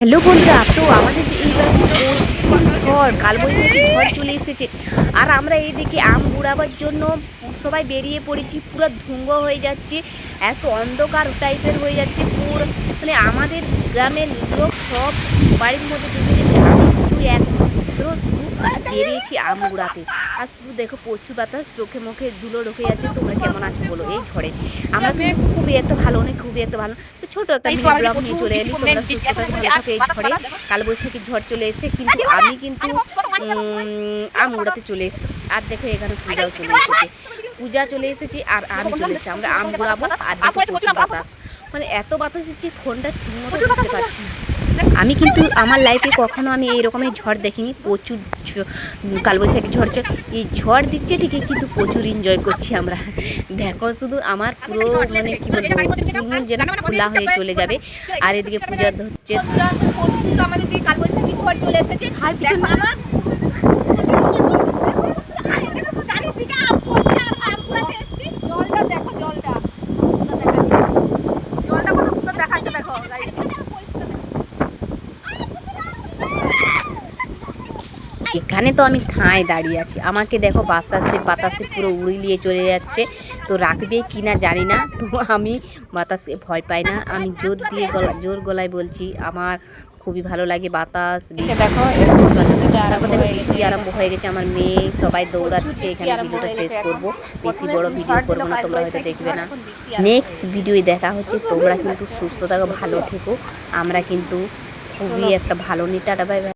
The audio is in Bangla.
হ্যালো বন্ধুরা, তো আমাদের এই পাশে প্রচুর ঝড়, কালবৈশাখী ঝড় চলে এসেছে। আর আমরা এইদিকে আম কুড়াবার জন্য সবাই বেরিয়ে পড়েছি। পুরো ধুঙ্গ হয়ে যাচ্ছে, এত অন্ধকার টাইপের হয়ে যাচ্ছে পুরো। মানে আমাদের গ্রামের লোক সব বাড়ির মধ্যে ঢুকে গেছে। আমি শুধু একমাত্র শুধু বেরিয়েছি আম কুড়াতে। আর শুধু দেখো প্রচুর বাতাস, চোখে মুখে ধুলো ঢুকে যাচ্ছে। তোমরা কেমন আছো বলো এই ঝড়ে? আমরা কিন্তু খুবই একটা ভালো নেই, খুবই একটা ভালো। তো ছোট একটা মিনি ব্লগ নিয়ে চলে এলি। তোমরা সুস্থ থাকো, ভালো থাকো। এই ঝড়ে কালবৈশাখীর ঝড় চলে এসে কিন্তু আমি কিন্তু আম কুড়াতে চলে এসেছি। আর দেখো এখানে পূজাও চলে এসেছে, পূজা চলে এসেছি আর আমি চলে এসেছি। আমরা আম কুড়াবো আর দেখো প্রচুর বাতাস, মানে এত বাতাস হচ্ছে ফোনটা ঠিকমতো ধরতে পারছি না। আমি কিন্তু আমার লাইফে কখনো আমি এই রকমের ঝড় দেখিনি। প্রচুর কালবৈশাখী ঝড়, এই ঝড় দিচ্ছে ঠিকই কিন্তু প্রচুর এনজয় করছি আমরা। দেখো শুধু আমার পুরো মানে কি বলবো, চুলমুল যেন খোলা হয়ে চলে যাবে। আর এদিকে পূজা হচ্ছে। আমাদের দিকে কালবৈশাখী ঝড় চলে এসেছে। আমার জলটা দেখো, জলটা জলটা কত সুন্দর দেখাচ্ছে। দেখো এখানে তো আমি ঠাঁই দাঁড়িয়ে আছি, আমাকে দেখো বাতাসে পুরো উড়িয়ে নিয়ে চলে যাচ্ছে। তো রাখবে কি না জানি না, তো আমি বাতাসে ভয় পাই না। আমি জোর গলায় বলছি আমার খুবই ভালো লাগে বাতাস। দেখো তারপর দেখো বৃষ্টি আরম্ভ হয়ে গেছে, আমার মেয়ে সবাই দৌড়াচ্ছে। এখানে ভিডিওটা শেষ করব, বেশি বড় ভিডিও করবো না, তোমরা হয়তো দেখবে না। নেক্সট ভিডিওয় দেখা হচ্ছে। তোমরা কিন্তু সুস্থ থাকো, ভালো থেকো। আমরা কিন্তু খুবই একটা ভালো নিটা বাই।